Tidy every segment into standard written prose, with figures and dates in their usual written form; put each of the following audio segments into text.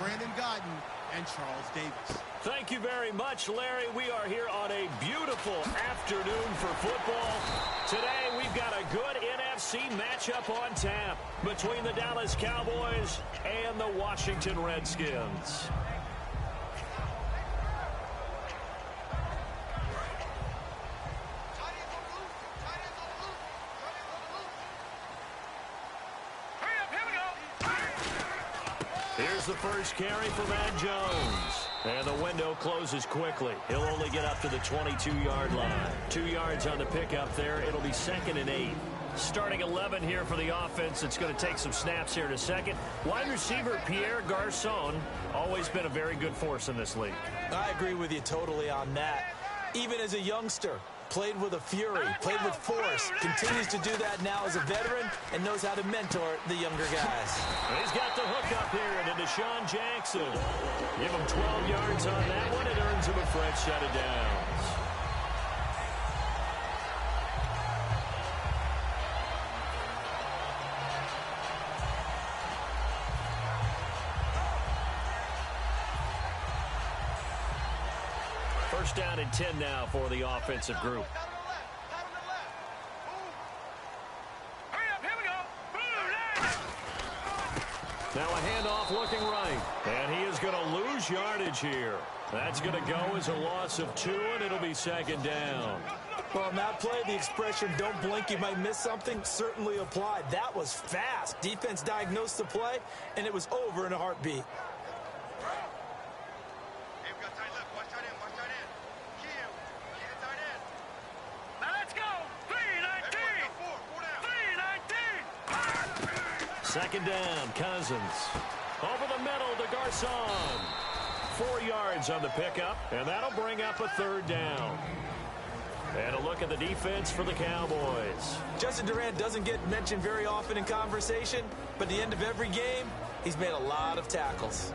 Brandon Godden and Charles Davis. Thank you very much, Larry. We are here on a beautiful afternoon for football. Today, we've got a good NFC matchup on tap between the Dallas Cowboys and the Washington Redskins. Here's the first carry for Matt Jones. And the window closes quickly. He'll only get up to the 22-yard line. 2 yards on the pickup there. It'll be 2nd and 8. Starting 11 here for the offense. It's going to take some snaps here in a second. Wide receiver Pierre Garçon, always been a very good force in this league. I agree with you totally on that. Even as a youngster, played with a fury, played with force, continues to do that now as a veteran, and knows how to mentor the younger guys. He's got the hook up here to Deshaun Jackson. Give him 12 yards on that one. It earns him a fresh set of downs. First down and 10 now for the offensive group. Now a handoff looking right. And he is going to lose yardage here. That's going to go as a loss of 2, and it'll be 2nd down. Well, on that play, the expression, don't blink, you might miss something, certainly applied. That was fast. Defense diagnosed the play, and it was over in a heartbeat. Second down, Cousins. Over the middle to Garçon. 4 yards on the pickup, and that'll bring up a 3rd down. And a look at the defense for the Cowboys. Justin Durant doesn't get mentioned very often in conversation, but at the end of every game, he's made a lot of tackles.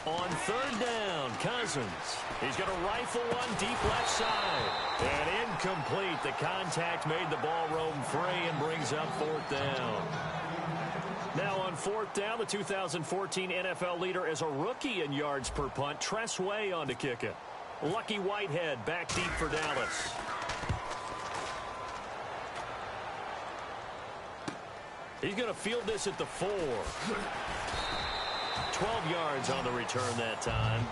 On 3rd down, Cousins. He's going to rifle one deep left side. And incomplete. The contact made the ball roam free and brings up 4th down. Now on 4th down, the 2014 NFL leader as a rookie in yards per punt, Tress Way on to kick it. Lucky Whitehead back deep for Dallas. He's going to field this at the 4. 12 yards on the return that time.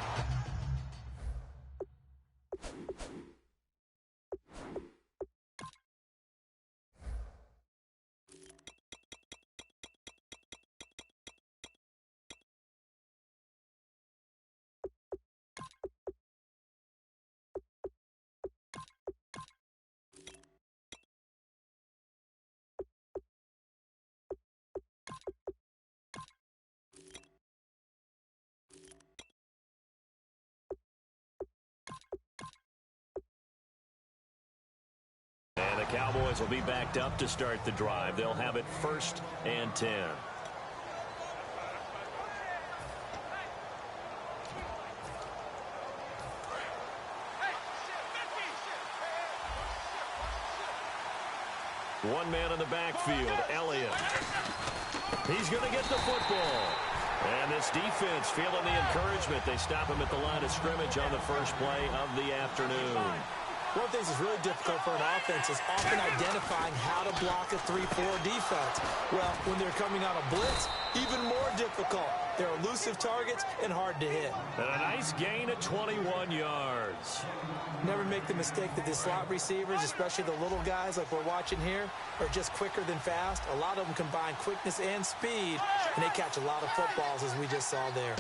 And the Cowboys will be backed up to start the drive. They'll have it 1st and 10. One man in the backfield, Elliott. He's going to get the football. And this defense feeling the encouragement. They stop him at the line of scrimmage on the first play of the afternoon. One of the things that's really difficult for an offense is often identifying how to block a 3-4 defense. Well, when they're coming on a blitz, even more difficult. They're elusive targets and hard to hit. And a nice gain of 21 yards. Never make the mistake that the slot receivers, especially the little guys like we're watching here, are just quicker than fast. A lot of them combine quickness and speed, and they catch a lot of footballs, as we just saw there.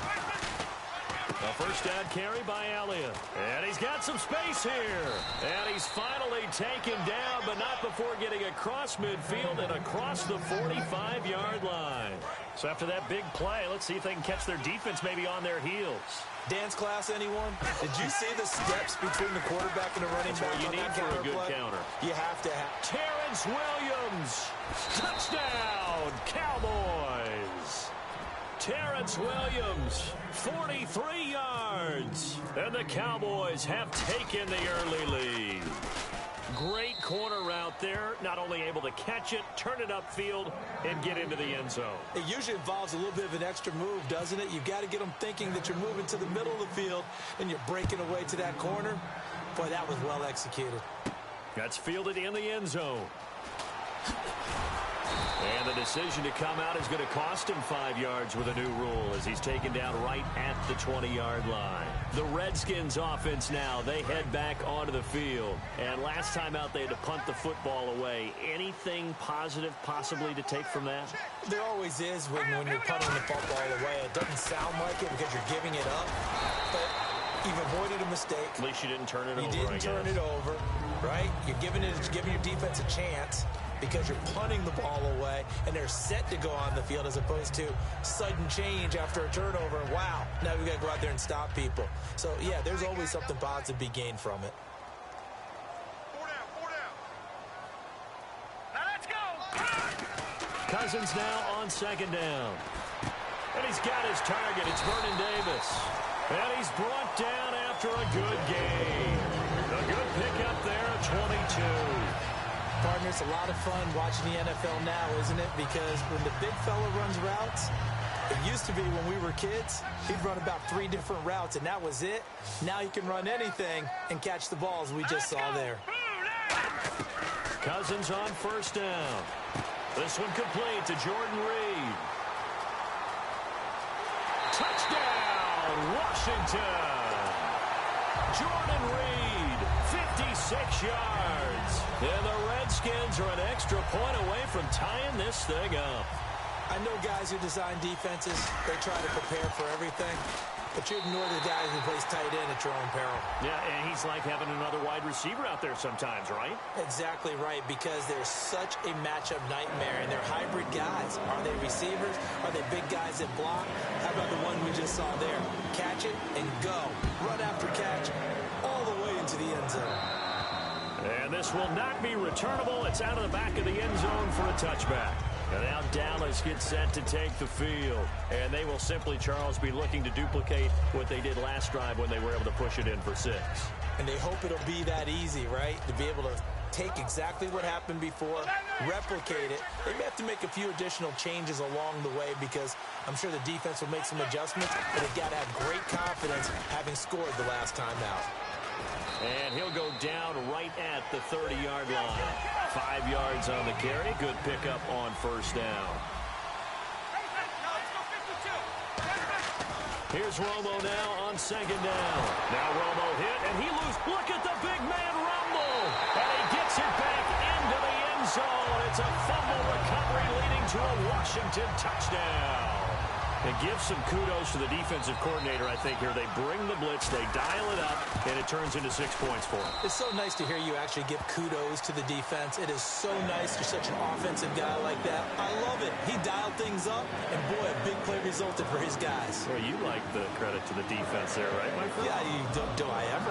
A first down carry by Elliott. And he's got some space here. And he's finally taken down, but not before getting across midfield and across the 45-yard line. So after that big play, let's see if they can catch their defense maybe on their heels. Dance class, anyone? Did you see the steps between the quarterback and the running back? That's what you need for a good counter. You have to have. Terrence Williams. Touchdown, Cowboys. Terrence Williams, 43 yards. And the Cowboys have taken the early lead. Great corner route there. Not only able to catch it, turn it upfield, and get into the end zone. It usually involves a little bit of an extra move, doesn't it? You've got to get them thinking that you're moving to the middle of the field and you're breaking away to that corner. Boy, that was well executed. That's fielded in the end zone. And the decision to come out is going to cost him 5 yards with a new rule as he's taken down right at the 20-yard line. The Redskins offense now, they head back onto the field. And last time out, they had to punt the football away. Anything positive possibly to take from that? There always is when you're punting the football away. It doesn't sound like it because you're giving it up, but you've avoided a mistake. At least you didn't turn it over, You didn't turn it over, right? You're giving your defense a chance because you're punting the ball away, and they're set to go on the field as opposed to sudden change after a turnover. Wow, now we've got to go out there and stop people. So, yeah, there's always something positive to be gained from it. Now let's go. Cousins now on second down. And he's got his target. It's Vernon Davis. And he's brought down after a good gain. A good pickup there, 22. Partner, it's a lot of fun watching the NFL now, isn't it? Because when the big fella runs routes, it used to be when we were kids, he'd run about 3 different routes, and that was it. Now he can run anything and catch the balls we just saw there. Cousins on first down. This one complete to Jordan Reed. Touchdown, Washington. Jordan Reed, 56 yards. And the Redskins are an extra point away from tying this thing up. I know guys who design defenses, they try to prepare for everything, but you ignore the guy who plays tight end at your own peril. Yeah, and he's like having another wide receiver out there sometimes, right? Exactly right, because they're such a matchup nightmare, and they're hybrid guys. Are they receivers? Are they big guys that block? How about the one we just saw there? Catch it and go. Run after catch all the way into the end zone. And this will not be returnable. It's out of the back of the end zone for a touchback. And now Dallas gets set to take the field. And they will simply, Charles, be looking to duplicate what they did last drive when they were able to push it in for 6. And they hope it'll be that easy, right? To be able to take exactly what happened before, replicate it. They may have to make a few additional changes along the way because I'm sure the defense will make some adjustments, but they've got to have great confidence having scored the last time out. And he'll go down right at the 30-yard line. 5 yards on the carry. Good pickup on first down. Here's Romo now on second down. Now Romo hit, and he loses. Look at the big man rumble. And he gets it back into the end zone. It's a fumble recovery leading to a Washington touchdown. It gives some kudos to the defensive coordinator, I think, here. They bring the blitz, they dial it up, and it turns into 6 points for them. It's so nice to hear you actually give kudos to the defense. It is so nice you're such an offensive guy like that. I love it. He dialed things up, and boy, a big play resulted for his guys. Well, you like the credit to the defense there, right, my friend? Yeah, do I ever?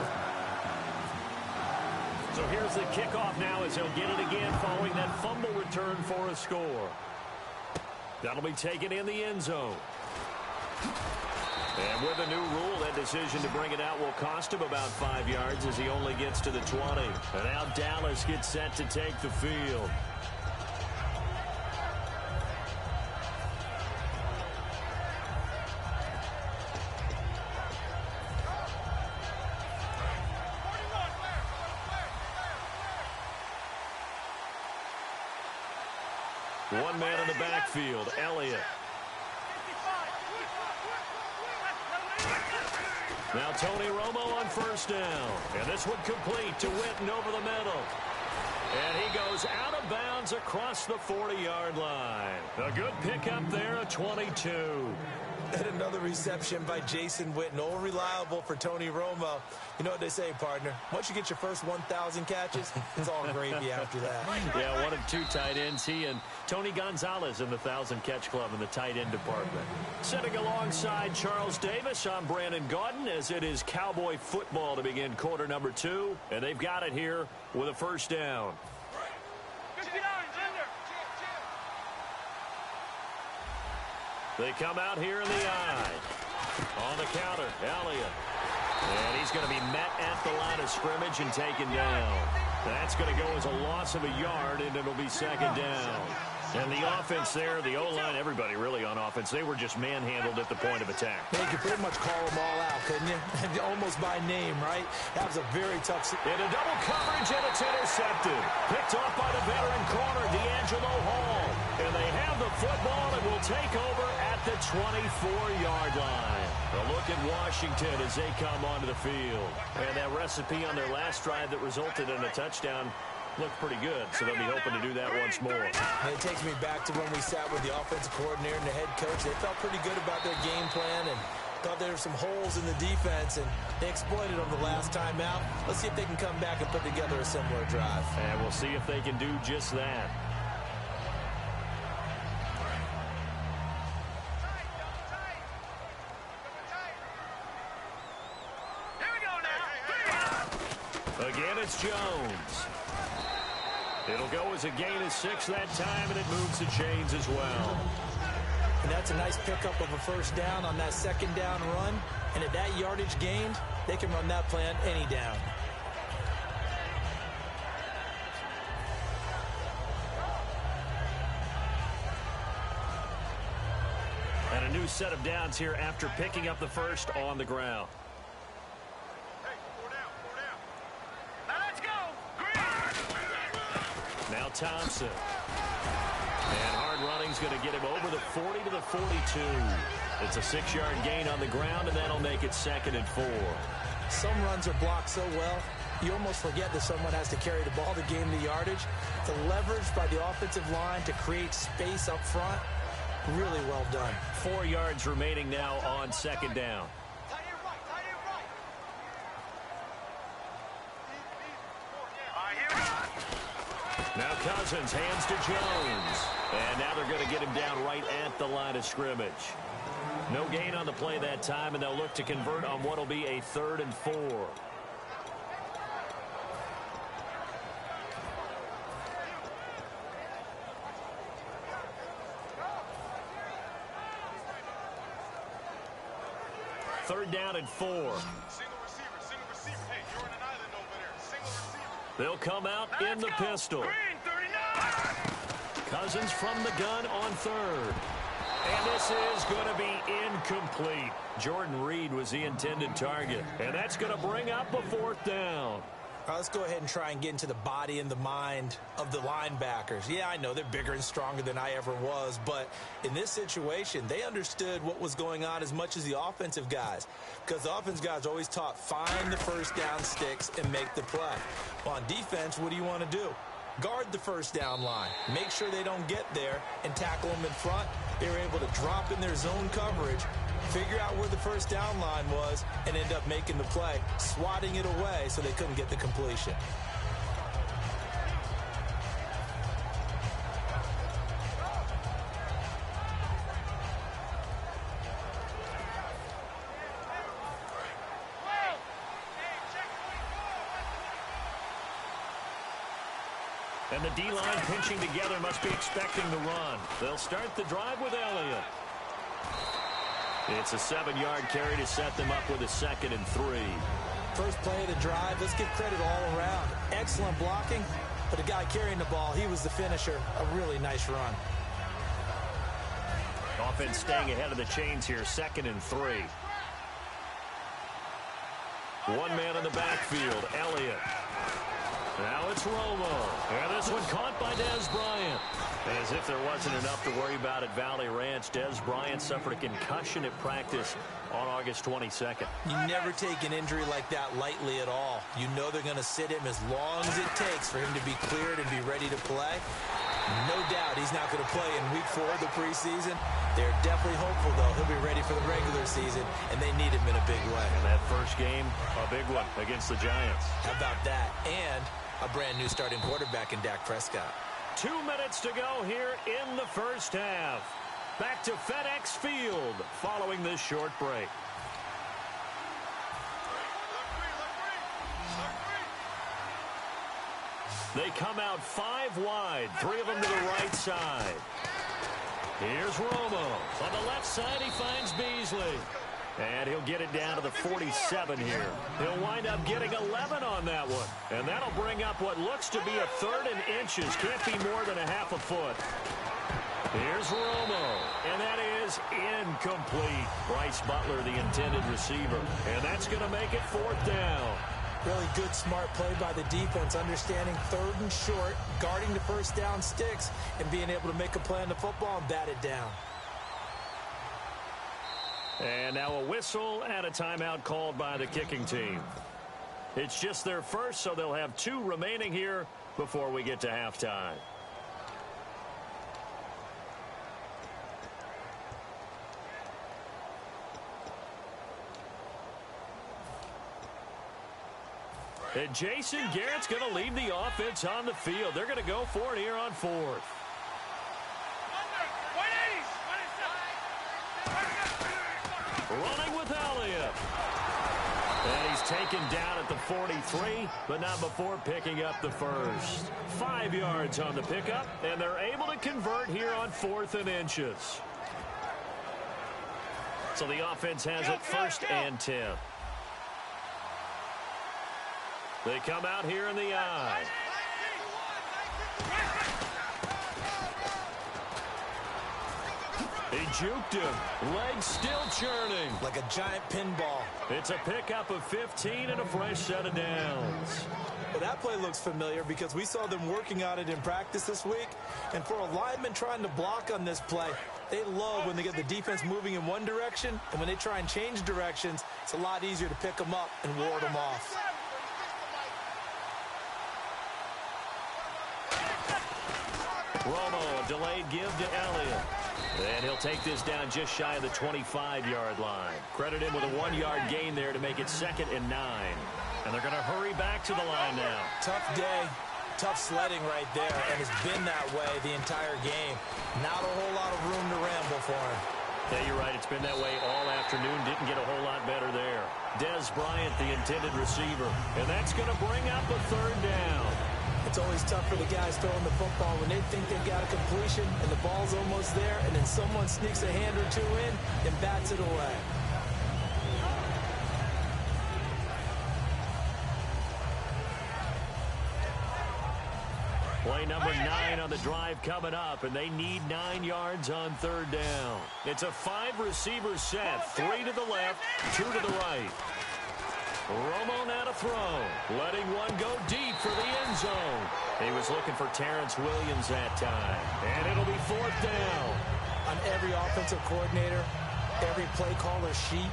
So here's the kickoff now as he'll get it again following that fumble return for a score. That'll be taken in the end zone. And with a new rule, that decision to bring it out will cost him about 5 yards as he only gets to the 20. And now Dallas gets set to take the field. One man in the backfield, Elliott. Now Tony Romo on first down. And this one complete to Witten over the middle. And he goes out of bounds across the 40-yard line. A good pickup there, a 22. And another reception by Jason Witten. All reliable for Tony Romo. You know what they say, partner. Once you get your first 1,000 catches, it's all gravy after that. Yeah, one of 2 tight ends. He and Tony Gonzalez in the 1,000-catch club in the tight end department. Sitting alongside Charles Davis, I'm Brandon Gaudin as it is Cowboy football to begin quarter number 2. And they've got it here with a first down. They come out here in the eye. On the counter, Elliott. And he's going to be met at the line of scrimmage and taken down. That's going to go as a loss of a yard, and it'll be second down. And the offense there, the O-line, everybody really on offense, they were just manhandled at the point of attack. You could pretty much call them all out, couldn't you? Almost by name, right? That was a very tough... In a double coverage, and it's intercepted. Picked off by the veteran corner, D'Angelo Hall. And they have the football and will take over at the 24-yard line. A look at Washington as they come onto the field. And that recipe on their last drive that resulted in a touchdown looked pretty good, so they'll be hoping to do that once more. And it takes me back to when we sat with the offensive coordinator and the head coach. They felt pretty good about their game plan and thought there were some holes in the defense, and they exploited them the last time out. Let's see if they can come back and put together a similar drive. And we'll see if they can do just that. Again, it's Jones. It'll go as a gain of 6 that time, and it moves the chains as well. And that's a nice pickup of a first down on that second down run. And at that yardage gained, they can run that play on any down. And a new set of downs here after picking up the first on the ground. Now Thompson. And hard running's going to get him over the 40 to the 42. It's a 6-yard gain on the ground, and that'll make it 2nd and 4. Some runs are blocked so well, you almost forget that someone has to carry the ball to gain the yardage. The leverage by the offensive line to create space up front, really well done. 4 yards remaining now on 2nd down. Now Cousins hands to Jones. And now they're going to get him down right at the line of scrimmage. No gain on the play that time, and they'll look to convert on what will be a 3rd and 4. Third down and 4. Single receiver. Hey, you're on an island over there. Single receiver. They'll come out in the pistol. Green, 39. Cousins from the gun on 3rd. And this is going to be incomplete. Jordan Reed was the intended target. And that's going to bring up a 4th down. All right, let's go ahead and try and get into the body and the mind of the linebackers. Yeah, I know they're bigger and stronger than I ever was, but in this situation, they understood what was going on as much as the offensive guys, because the offensive guys always taught find the first down sticks and make the play. Well, on defense, what do you want to do? Guard the first down line. Make sure they don't get there and tackle them in front. They were able to drop in their zone coverage, figure out where the first down line was, and end up making the play, swatting it away so they couldn't get the completion. And the D-line pinching together must be expecting the run. They'll start the drive with Elliott. It's a 7-yard carry to set them up with a 2nd and 3. First play of the drive, let's give credit all around. Excellent blocking, but the guy carrying the ball, he was the finisher. A really nice run. Offense staying ahead of the chains here, 2nd and 3. One man in the backfield, Elliott. Now it's Romo. And this one caught by Dez Bryant. As if there wasn't enough to worry about at Valley Ranch, Dez Bryant suffered a concussion at practice on August 22nd. You never take an injury like that lightly at all. You know they're going to sit him as long as it takes for him to be cleared and be ready to play. No doubt he's not going to play in week 4 of the preseason. They're definitely hopeful, though, he'll be ready for the regular season, and they need him in a big way. And that first game, a big one against the Giants. How about that? And a brand new starting quarterback in Dak Prescott. 2 minutes to go here in the first half. Back to FedEx Field following this short break. They come out 5 wide, 3 of them to the right side. Here's Romo. On the left side, he finds Beasley. And he'll get it down to the 47 here. He'll wind up getting 11 on that one. And that'll bring up what looks to be a 3rd and inches. Can't be more than a half a foot. Here's Romo. And that is incomplete. Bryce Butler, the intended receiver. And that's going to make it 4th down. Really good, smart play by the defense, understanding 3rd and short, guarding the first down sticks, and being able to make a play on the football and bat it down. And now a whistle and a timeout called by the kicking team. It's just their first, so they'll have 2 remaining here before we get to halftime. And Jason Garrett's going to leave the offense on the field. They're going to go for it here on 4th. Running with Elliott. And he's taken down at the 43, but not before picking up the first. 5 yards on the pickup, and they're able to convert here on 4th and inches. So the offense has it 1st and 10. They come out here in the I. He juked him. Legs still churning. Like a giant pinball. It's a pickup of 15 and a fresh set of downs. Well, that play looks familiar because we saw them working on it in practice this week. And for a lineman trying to block on this play, they love when they get the defense moving in one direction. And when they try and change directions, it's a lot easier to pick them up and ward them off. Romo, a delayed give to Elliott. And he'll take this down just shy of the 25-yard line. Credit him with a 1-yard gain there to make it 2nd and 9. And they're going to hurry back to the line now. Tough day, tough sledding right there, and it's been that way the entire game. Not a whole lot of room to ramble for him. Yeah, you're right. It's been that way all afternoon. Didn't get a whole lot better there. Dez Bryant, the intended receiver. And that's going to bring up a 3rd down. It's always tough for the guys throwing the football when they think they've got a completion and the ball's almost there, and then someone sneaks a hand or 2 in and bats it away. Play number 9 on the drive coming up, and they need 9 yards on 3rd down. It's a 5-receiver set, 3 to the left, 2 to the right. Romo now to throw, letting one go deep for the end zone. He was looking for Terrence Williams that time, and it'll be 4th down. On every offensive coordinator, every play caller sheet,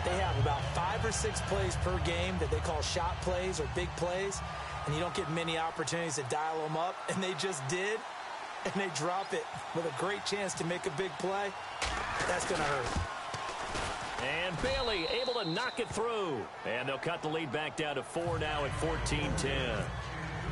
they have about 5 or 6 plays per game that they call shot plays or big plays, and you don't get many opportunities to dial them up, and they just did, and they drop it with a great chance to make a big play. That's going to hurt. And Bailey able to knock it through. And they'll cut the lead back down to 4 now at 14-10.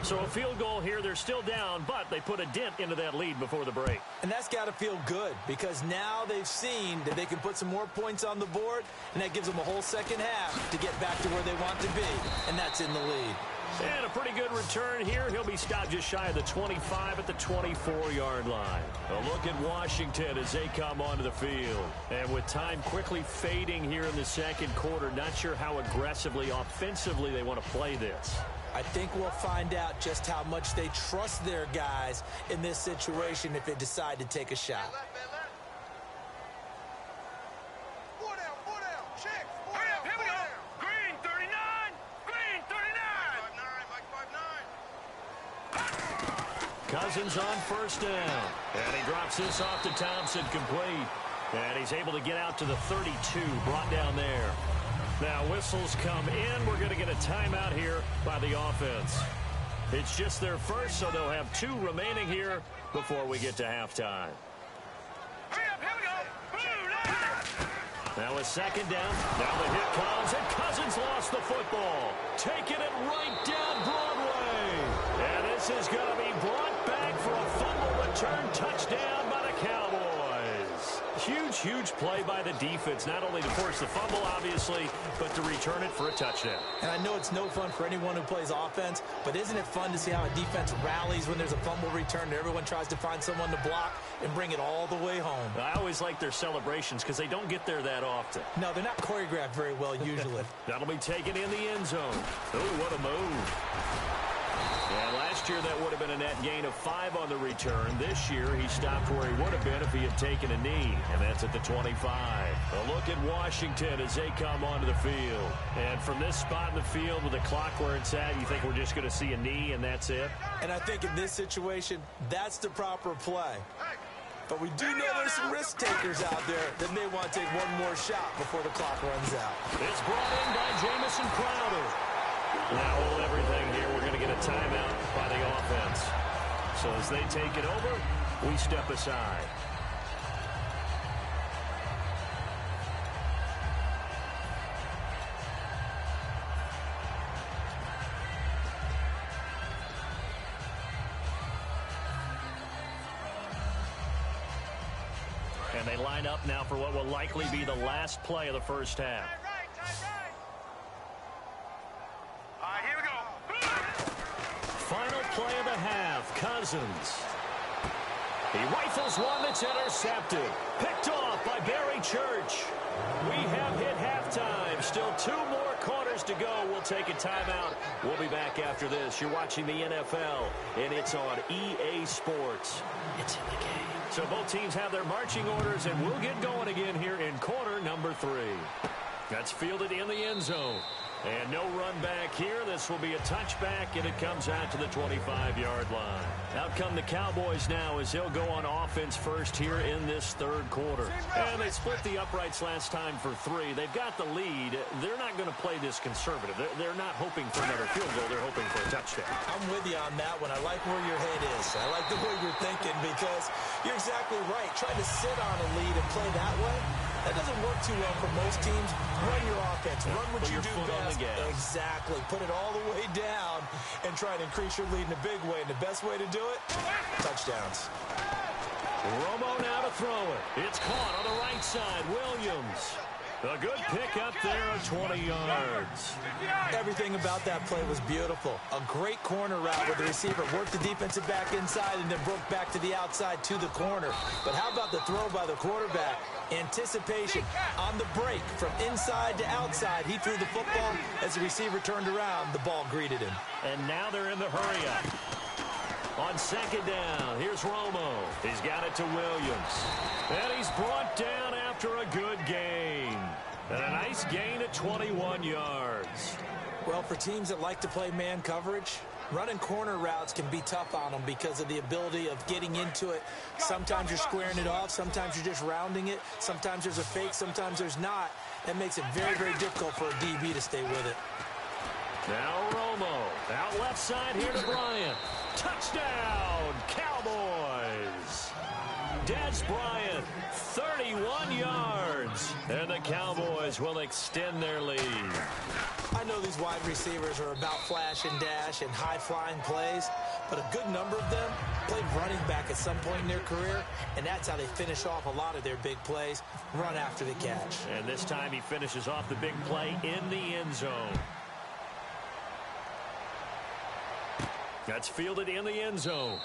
So a field goal here. They're still down, but they put a dent into that lead before the break. And that's got to feel good because now they've seen that they can put some more points on the board, and that gives them a whole second half to get back to where they want to be, and that's in the lead. And a pretty good return here. He'll be stopped just shy of the 25 at the 24-yard line. A look at Washington as they come onto the field. And with time quickly fading here in the second quarter, not sure how aggressively, offensively they want to play this. I think we'll find out just how much they trust their guys in this situation if they decide to take a shot. Cousins on 1st down. And he drops this off to Thompson, complete. And he's able to get out to the 32, brought down there. Now whistles come in. We're going to get a timeout here by the offense. It's just their first, so they'll have 2 remaining here before we get to halftime. Now a 2nd down. Now the hit comes, and Cousins lost the football. Taking it right down Broadway. And this is going to be brought back for a fumble return touchdown by the Cowboys. Huge, huge play by the defense, not only to force the fumble, obviously, but to return it for a touchdown. And I know it's no fun for anyone who plays offense, but isn't it fun to see how a defense rallies when there's a fumble return and everyone tries to find someone to block and bring it all the way home? I always like their celebrations because they don't get there that often. No, they're not choreographed very well usually. That'll be taken in the end zone. Oh, what a move. And last year, that would have been a net gain of 5 on the return. This year, he stopped where he would have been if he had taken a knee, and that's at the 25. A look at Washington as they come onto the field. And from this spot in the field with the clock where it's at, you think we're just going to see a knee and that's it? And I think in this situation, that's the proper play. But we do know there's some risk takers out there that may want to take one more shot before the clock runs out. It's brought in by Jamison Crowder. Now hold everything here. We're going to get a timeout by the offense. So as they take it over, we step aside. And they line up now for what will likely be the last play of the first half. Final play of the half, Cousins. He rifles one that's intercepted. Picked off by Barry Church. We have hit halftime. Still 2 more quarters to go. We'll take a timeout. We'll be back after this. You're watching the NFL, and it's on EA Sports. It's in the game. So both teams have their marching orders, and we'll get going again here in quarter number 3. That's fielded in the end zone. And no run back here. This will be a touchback, and it comes out to the 25-yard line. Out come the Cowboys now as they'll go on offense first here in this third quarter. And they split the uprights last time for 3. They've got the lead. They're not going to play this conservative. They're not hoping for another field goal. They're hoping for a touchdown. I'm with you on that one. I like where your head is. I like the way you're thinking because you're exactly right. Trying to sit on a lead and play that way, that doesn't work too well for most teams. Run your offense. Run what you do best. Exactly. Put it all the way down and try and increase your lead in a big way. And the best way to do it, touchdowns. Romo now to throw it. It's caught on the right side. Williams. A good pick up there of 20 yards. Everything about that play was beautiful. A great corner route where the receiver worked the defensive back inside and then broke back to the outside to the corner. But how about the throw by the quarterback? Anticipation on the break from inside to outside. He threw the football. As the receiver turned around, the ball greeted him. And now they're in the hurry-up. On second down, here's Romo. He's got it to Williams. And he's brought down after a good gain. And a nice gain of 21 yards. Well, for teams that like to play man coverage, running corner routes can be tough on them because of the ability of getting into it. Sometimes you're squaring it off. Sometimes you're just rounding it. Sometimes there's a fake. Sometimes there's not. That makes it very, very difficult for a DB to stay with it. Now Romo. Out left side here to Bryant. Touchdown, Cowboys. Des Bryant, 31 yards. And the Cowboys will extend their lead. I know these wide receivers are about flash and dash and high-flying plays, but a good number of them played running back at some point in their career, and that's how they finish off a lot of their big plays, run after the catch. And this time he finishes off the big play in the end zone. That's fielded in the end zone.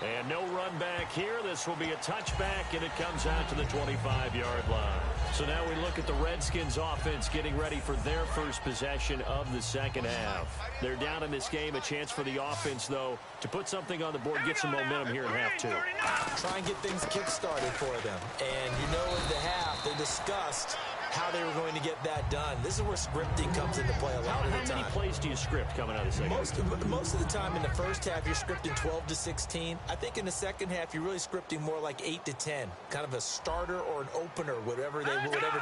And no run back here. This will be a touchback, and it comes out to the 25-yard line. So now we look at the Redskins offense getting ready for their first possession of the second half. They're down in this game. A chance for the offense, though, to put something on the board, get some momentum here in half 2. Try and get things kick-started for them. And you know in the half they discussed how they were going to get that done. This is where scripting comes into play a lot of the time. How many plays do you script coming out of the second half? Most of the time in the first half, you're scripting 12 to 16. I think in the second half, you're really scripting more like 8 to 10. Kind of a starter or an opener, whatever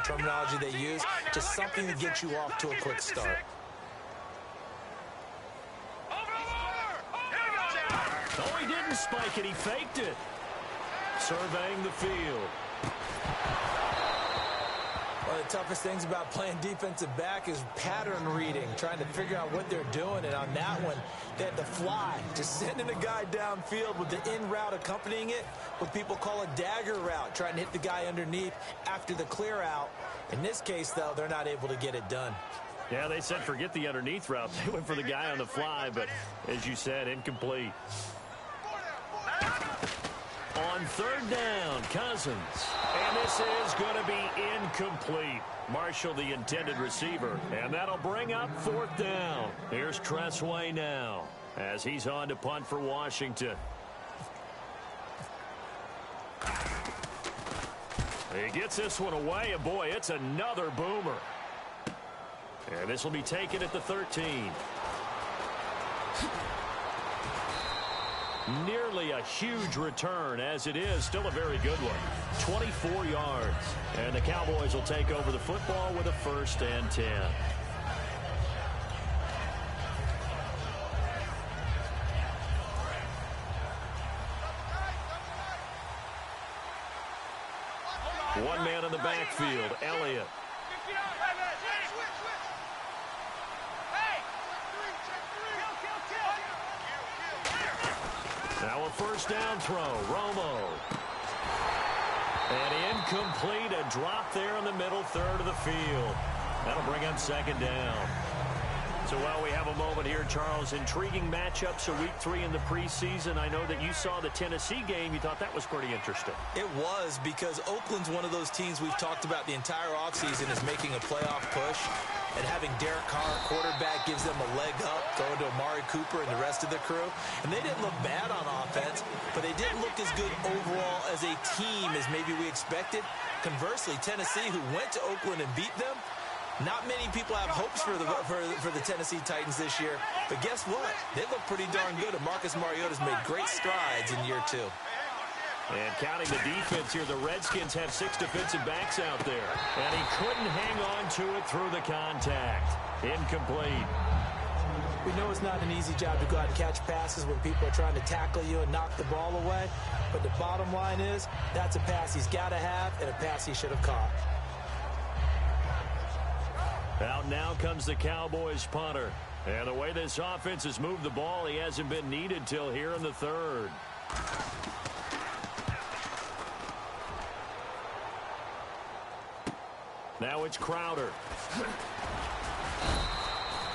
terminology they use. Just something to get you off to a quick start. Oh, he didn't spike it. He faked it. Surveying the field. Well, One of the toughest things about playing defensive back is pattern reading, trying to figure out what they're doing. And on that one, they had to fly, just sending a guy downfield with the in route accompanying it, what people call a dagger route, trying to hit the guy underneath after the clear out. In this case, though, they're not able to get it done. Yeah, they said forget the underneath route. They went for the guy on the fly, but as you said, incomplete. On third down, Cousins. And this is going to be incomplete. Marshall, the intended receiver. And that'll bring up fourth down. Here's Tressway now as he's on to punt for Washington. He gets this one away, and boy, it's another boomer. And this will be taken at the 13. Nearly a huge return, as it is still a very good one. 24 yards. And the Cowboys will take over the football with a 1st and 10. One man in the backfield, Elliott. Now a first down throw, Romo. And incomplete, a drop there in the middle third of the field. That'll bring up second down. So while we have a moment here, Charles, intriguing matchup. So week 3 in the preseason. I know that you saw the Tennessee game. You thought that was pretty interesting. It was, because Oakland's one of those teams we've talked about the entire offseason is making a playoff push. And having Derek Carr, quarterback, gives them a leg up, going to Amari Cooper and the rest of the crew. And they didn't look bad on offense, but they didn't look as good overall as a team as maybe we expected. Conversely, Tennessee, who went to Oakland and beat them, not many people have hopes for the Tennessee Titans this year. But guess what? They look pretty darn good, and Marcus Mariota's made great strides in year 2. And counting the defense here, the Redskins have 6 defensive backs out there. And he couldn't hang on to it through the contact. Incomplete. We know it's not an easy job to go out and catch passes when people are trying to tackle you and knock the ball away. But the bottom line is, that's a pass he's got to have and a pass he should have caught. Out now comes the Cowboys punter. And the way this offense has moved the ball, he hasn't been needed till here in the 3rd. Now it's Crowder.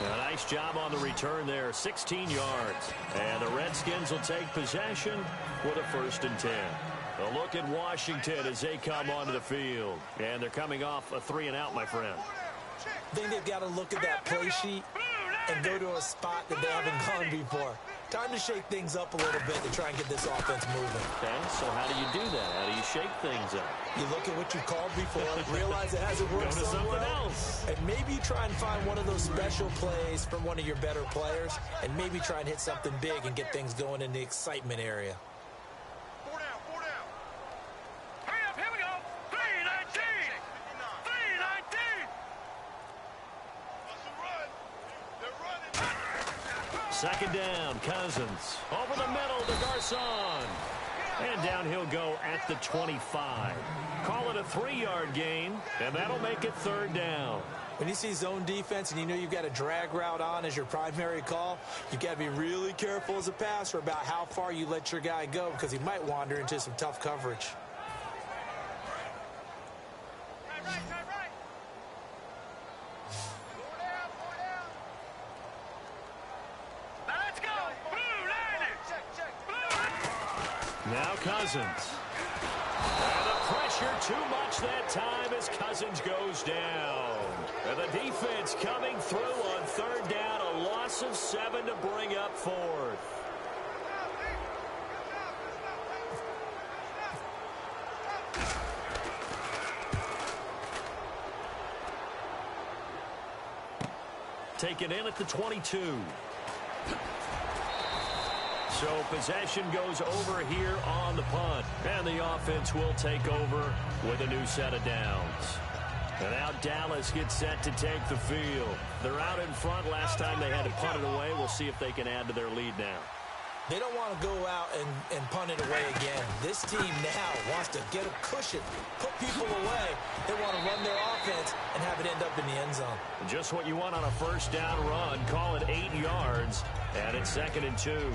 A nice job on the return there, 16 yards. And the Redskins will take possession with a 1st and 10. A look at Washington as they come onto the field. And they're coming off a 3-and-out, my friend. I think they've got to look at that play sheet and go to a spot that they haven't gone before. Time to shake things up a little bit to try and get this offense moving. Okay, so how do you do that? How do you shake things up? You look at what you called before, realize it hasn't worked so something well, else. and maybe try and find one of those special plays from one of your better players, and maybe try and hit something big and get things going in the excitement area. 4 down, 4 down. Hurry up, here we go. 3-19. 3-19. That's a run. They're running. Second down, Cousins. Over the middle to Garcon. And down he'll go at the 25. Call it a 3-yard gain, and that'll make it 3rd down. When you see zone defense and you know you've got a drag route on as your primary call, you've got to be really careful as a passer about how far you let your guy go, because he might wander into some tough coverage. Right. Let's go. Blue landing. Check. Now Cousins. And the pressure too much that time as Cousins goes down. And the defense coming through on 3rd down. A loss of 7 to bring up 4th. Taken in at the 22. So possession goes over here on the punt. And the offense will take over with a new set of downs. And now Dallas gets set to take the field. They're out in front. Last time they had to punt it away. We'll see if they can add to their lead now. They don't want to go out and punt it away again. This team now wants to get a cushion, put people away. They want to run their offense and have it end up in the end zone. Just what you want on a first down run. Call it 8 yards, and it's 2nd and 2.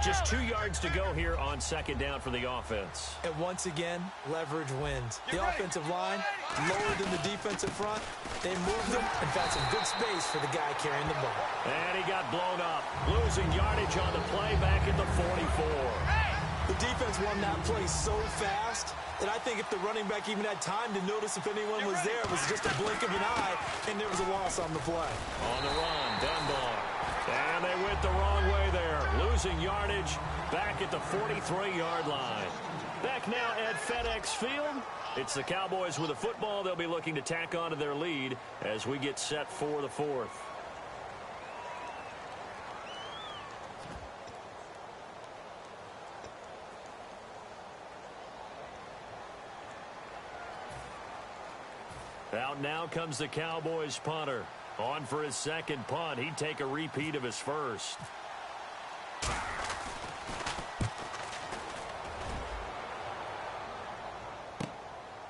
Just 2 yards to go here on 2nd down for the offense. And once again, leverage wins. The offensive line, lower than the defensive front. They moved them and found some good space for the guy carrying the ball. And he got blown up. Losing yardage on the play back at the 44. The defense won that play so fast that I think if the running back even had time to notice if anyone was there, it was just a blink of an eye, and there was a loss on the play. On the run, Dunbar. And they went the wrong way there. Losing yardage back at the 43-yard line. Back now at FedEx Field. It's the Cowboys with the football. They'll be looking to tack on to their lead as we get set for the 4th. Out now comes the Cowboys punter. On for his 2nd punt. He'd take a repeat of his first.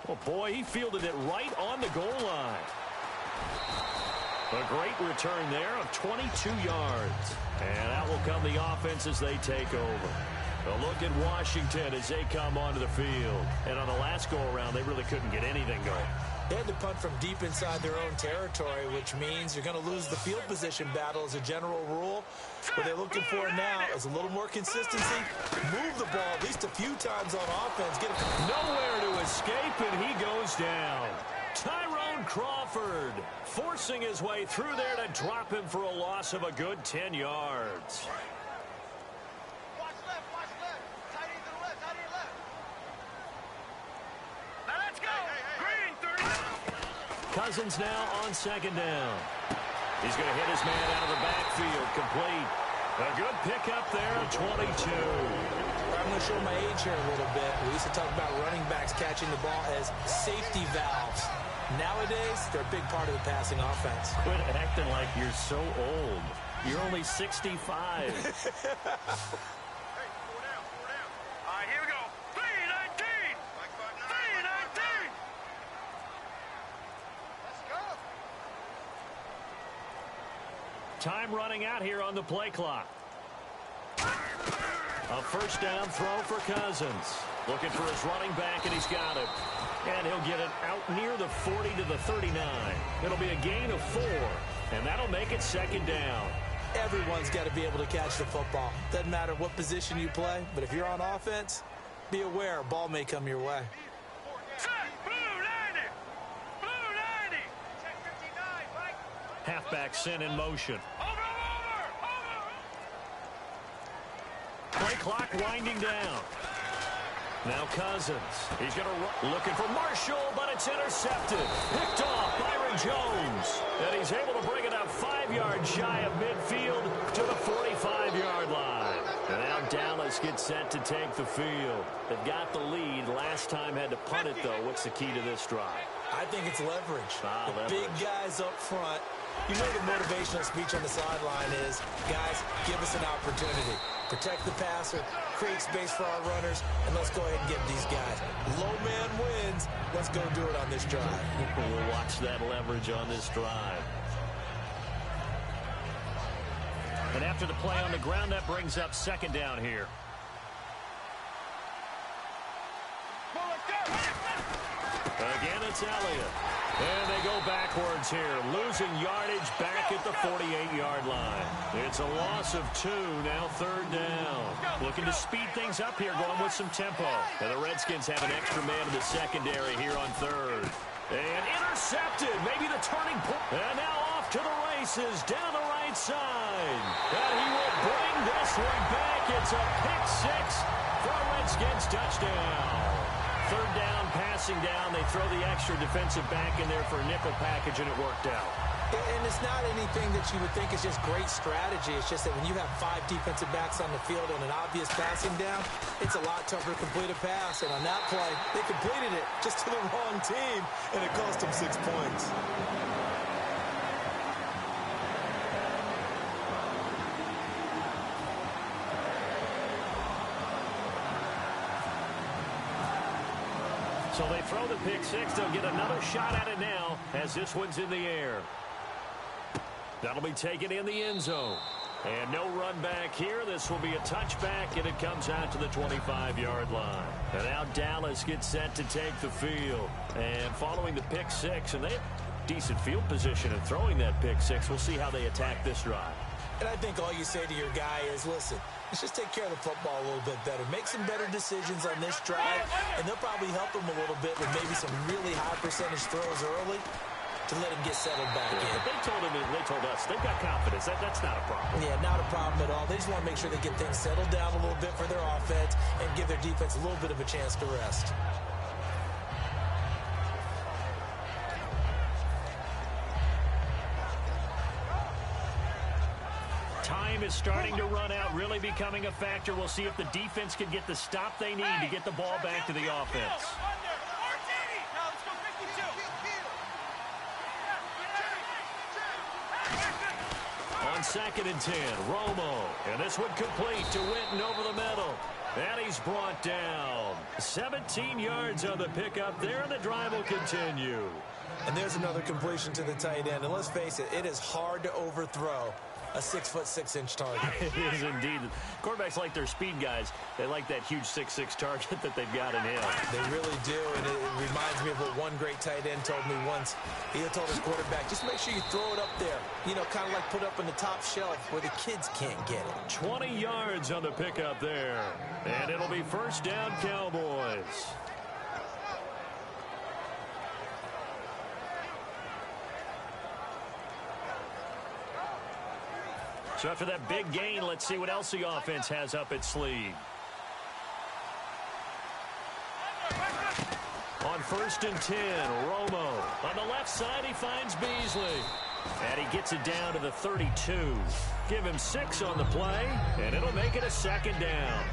Oh, boy, he fielded it right on the goal line. A great return there of 22 yards. And out will come the offense as they take over. A look at Washington as they come onto the field. And on the last go-around, they really couldn't get anything going. They had to punt from deep inside their own territory, which means you're going to lose the field position battle as a general rule. What they're looking for now is a little more consistency. Move the ball at least a few times on offense. Nowhere to escape, and he goes down. Tyrone Crawford forcing his way through there to drop him for a loss of a good 10 yards. Watch left, watch left. Tight end to the left, tight end left. Now let's go. Green, 30. Cousins now on 2nd down. He's going to hit his man out of the backfield. Complete. A good pickup there at 22. I'm going to show my age here a little bit. We used to talk about running backs catching the ball as safety valves. Nowadays, they're a big part of the passing offense. Quit acting like you're so old. You're only 65. Hey, 4 down, 4 down. All right, here we go. 3-19. Like 3-19. Let's go. Time running out here on the play clock. A first down throw for Cousins. Looking for his running back, and he's got it. And he'll get it out near the 40 to the 39. It'll be a gain of 4, and that'll make it 2nd down. Everyone's got to be able to catch the football. Doesn't matter what position you play, but if you're on offense, be aware a ball may come your way. Set, blue 90. Blue 90. Check 59, Mike. Halfback sent in motion. Over. Play clock winding down. Now Cousins. He's going to run. Looking for Marshall, but it's intercepted. Picked off Byron Jones. And he's able to bring it up 5 yards shy of midfield to the 45-yard line. And now Dallas gets set to take the field. They've got the lead. Last time had to punt it, though. What's the key to this drive? I think it's leverage. Leverage. Big guys up front. You know the motivational speech on the sideline is, guys, give us an opportunity. Protect the passer, create space for our runners, and let's go ahead and get these guys. Low man wins. Let's go do it on this drive. We'll watch that leverage on this drive. And after the play on the ground, that brings up 2nd down here. Again, it's Elliott. And they go backwards here, losing yardage back at the 48-yard line. It's a loss of 2, now 3rd down. Looking to speed things up here, going with some tempo. And the Redskins have an extra man in the secondary here on 3rd. And intercepted, maybe the turning point. And now off to the races, down the right side. And he will bring this one back. It's a pick 6 for a Redskins touchdown. 3rd down, passing down. They throw the extra defensive back in there for a nickel package, and it worked out. And it's not anything that you would think is just great strategy. It's just that when you have 5 defensive backs on the field and an obvious passing down, it's a lot tougher to complete a pass. And on that play, they completed it just to the wrong team, and it cost them 6 points. So they throw the pick six. They'll get another shot at it now as this one's in the air. That'll be taken in the end zone. And no run back here. This will be a touchback, and it comes out to the 25-yard line. And now Dallas gets set to take the field. And following the pick six, and they have decent field position in throwing that pick six. We'll see how they attack this drive. And I think all you say to your guy is, listen, let's just take care of the football a little bit better. Make some better decisions on this drive, and they'll probably help him a little bit with maybe some really high percentage throws early to let him get settled back in. They told us, they've got confidence. That's not a problem. Yeah, not a problem at all. They just want to make sure they get things settled down a little bit for their offense and give their defense a little bit of a chance to rest. Time is starting to run out, really becoming a factor. We'll see if the defense can get the stop they need to get the ball back to the offense. On 2nd and 10, Romo. And this one complete to Winton over the middle. And he's brought down. 17 yards on the pickup there, and the drive will continue. And there's another completion to the tight end. And let's face it, it is hard to overthrow a 6'6" target. It is indeed. Quarterbacks like their speed guys. They like that huge 6'6" target that they've got in him. They really do, and it reminds me of what one great tight end told me once. He told his quarterback, just make sure you throw it up there. You know, kind of like put up on the top shelf where the kids can't get it. 20 yards on the pickup there. And it'll be first down, Cowboys. So after that big gain, let's see what else the offense has up its sleeve. On 1st and 10, Romo. On the left side, he finds Beasley. And he gets it down to the 32. Give him 6 on the play, and it'll make it a 2nd down.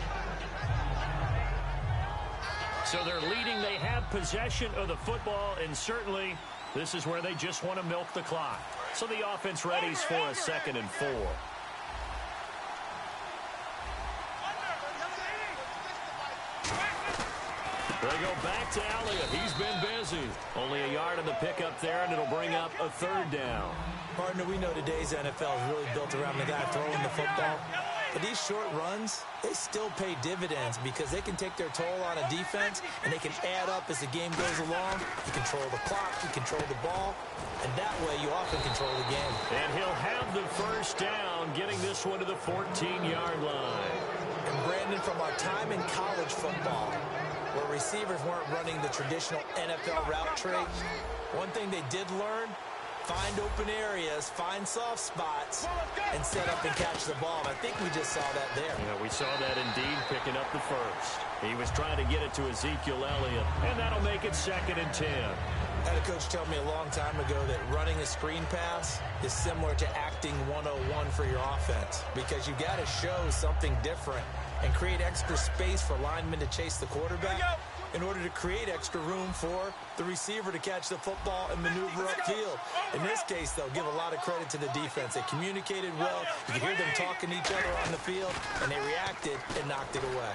So they're leading. They have possession of the football, and certainly this is where they just want to milk the clock. So the offense readies for a 2nd and 4. They go back to Elliott. He's been busy. Only a yard on the pickup there, and it'll bring up a 3rd down. Partner, we know today's NFL is really built around the guy throwing the football. But these short runs, they still pay dividends because they can take their toll on a defense, and they can add up as the game goes along. You control the clock, you control the ball, and that way you often control the game. And he'll have the 1st down, getting this one to the 14-yard line. And Brandon, from our time in college football, where receivers weren't running the traditional NFL route tree, one thing they did learn, find open areas, find soft spots, and set up and catch the ball. And I think we just saw that there. Yeah, we saw that indeed, picking up the 1st. He was trying to get it to Ezekiel Elliott, and that'll make it 2nd and 10. I had a coach tell me a long time ago that running a screen pass is similar to acting 101 for your offense, because you got to show something different and create extra space for linemen to chase the quarterback in order to create extra room for the receiver to catch the football and maneuver upfield. In this case, though, give a lot of credit to the defense. They communicated well. You could hear them talking to each other on the field, and they reacted and knocked it away.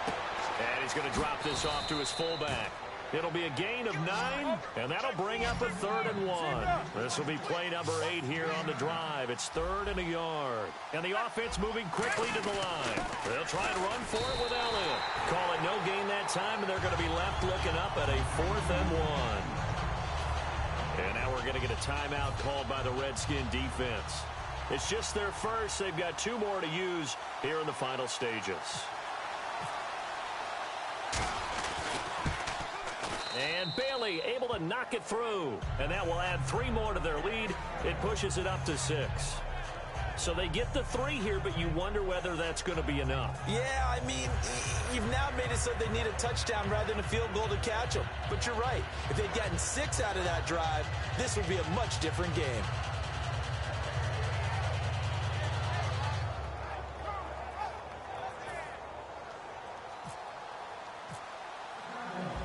And he's going to drop this off to his fullback. It'll be a gain of 9, and that'll bring up a 3rd and 1. This will be play number 8 here on the drive. It's 3rd and a yard. And the offense moving quickly to the line. They'll try and run for it with Elliott. Call it no gain that time, and they're going to be left looking up at a 4th and 1. And now we're going to get a timeout called by the Redskin defense. It's just their first. They've got 2 more to use here in the final stages. And Bailey able to knock it through. And that will add 3 more to their lead. It pushes it up to 6. So they get the 3 here, but you wonder whether that's going to be enough. Yeah, I mean, you've now made it so they need a touchdown rather than a field goal to catch them. But you're right. If they'd gotten 6 out of that drive, this would be a much different game.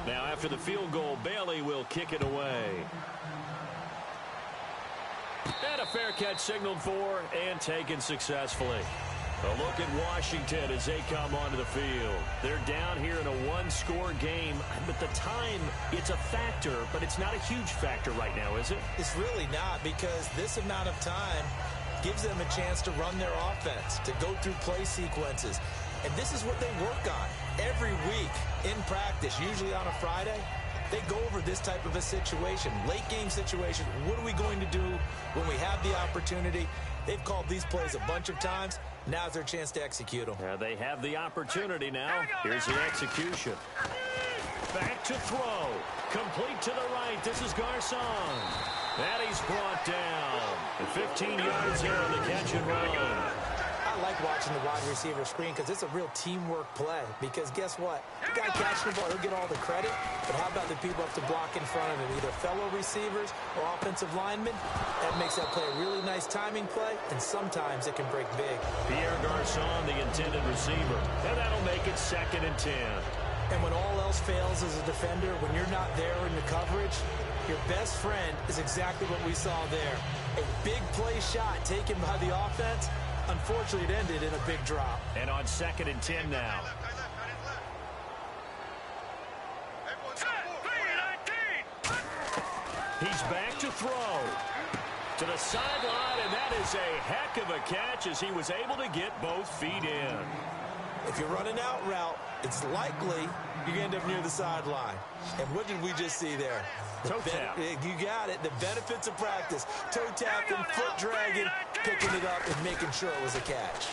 Now, after the field goal, Bailey will kick it away. And a fair catch signaled for and taken successfully. A look at Washington as they come onto the field. They're down here in a one-score game, but the time, it's a factor, but it's not a huge factor right now, is it? It's really not, because this amount of time gives them a chance to run their offense, to go through play sequences. And this is what they work on every week in practice, usually on a Friday. They go over this type of a situation, late game situation. What are we going to do when we have the opportunity? They've called these plays a bunch of times. Now's their chance to execute them. Yeah, they have the opportunity now. Here's the execution. Back to throw. Complete to the right. This is Garcon. And he's brought down. 15 yards here on the catch and run. I like watching the wide receiver screen because it's a real teamwork play. Because guess what? The guy catching the ball, he'll get all the credit. But how about the people up to block in front of him, either fellow receivers or offensive linemen? That makes that play a really nice timing play, and sometimes it can break big. Pierre Garcon, the intended receiver. And that'll make it 2nd and 10. And when all else fails as a defender, when you're not there in the coverage, your best friend is exactly what we saw there. A big play shot taken by the offense. Unfortunately, it ended in a big drop. And on 2nd and 10 now. He's back to throw. To the sideline, and that is a heck of a catch as he was able to get both feet in. If you're running out route, it's likely you're going to end up near the sideline. And what did we just see there? Toe tap. You got it. The benefits of practice. Toe tapping, foot dragging, picking it up, and making sure it was a catch.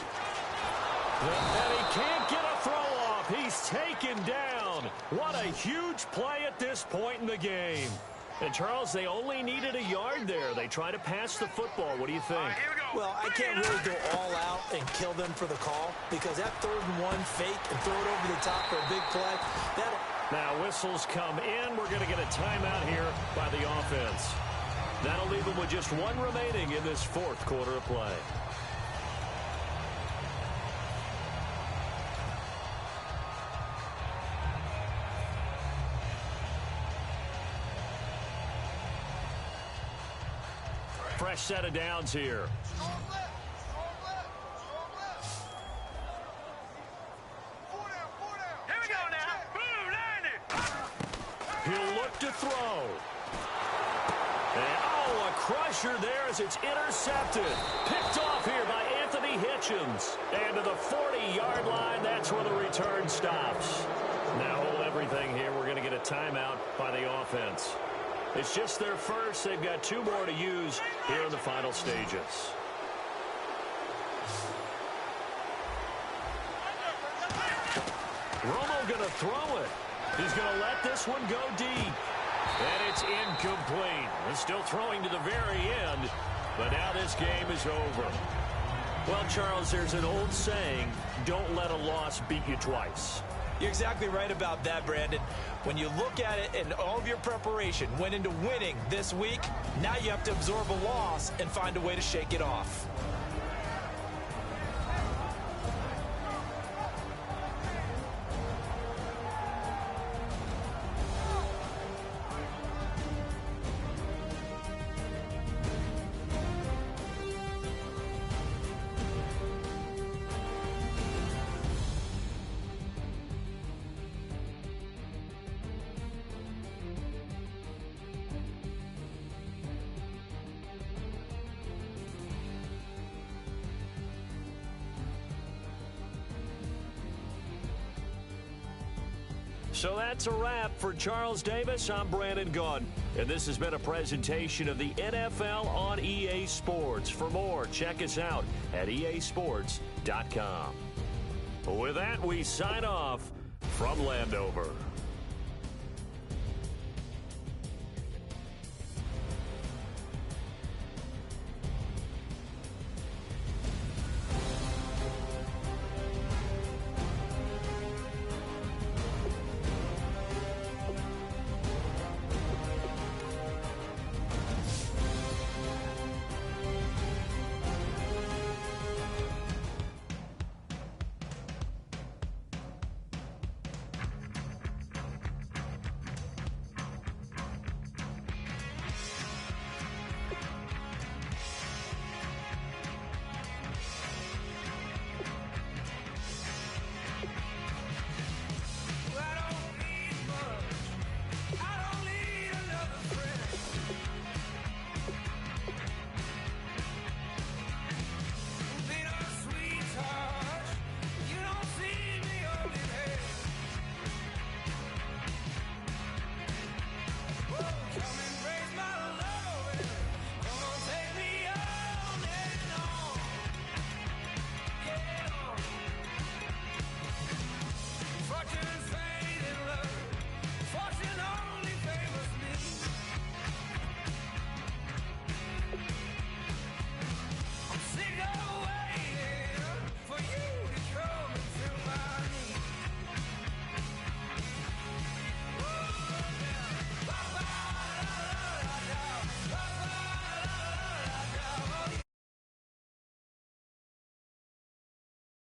And he can't get a throw off. He's taken down. What a huge play at this point in the game. And, Charles, they only needed a yard there. They try to pass the football. What do you think? Well, I can't really go all out and kill them for the call because that 3rd and 1 fake and throw it over the top for a big play, that'll... Now whistles come in. We're going to get a timeout here by the offense. That'll leave them with just 1 remaining in this 4th quarter of play. Fresh set of downs here. He'll look to throw. And, oh, a crusher there as it's intercepted. Picked off here by Anthony Hitchens. And to the 40-yard line, that's where the return stops. Now hold everything here. We're going to get a timeout by the offense. It's just their first. They've got 2 more to use here in the final stages. Romo going to throw it. He's going to let this one go deep. And it's incomplete. He's still throwing to the very end. But now this game is over. Well, Charles, there's an old saying, don't let a loss beat you twice. You're exactly right about that, Brandon. When you look at it and all of your preparation went into winning this week, now you have to absorb a loss and find a way to shake it off. So that's a wrap for Charles Davis. I'm Brandon Gunn, and this has been a presentation of the NFL on EA Sports. For more, check us out at easports.com. With that, we sign off from Landover.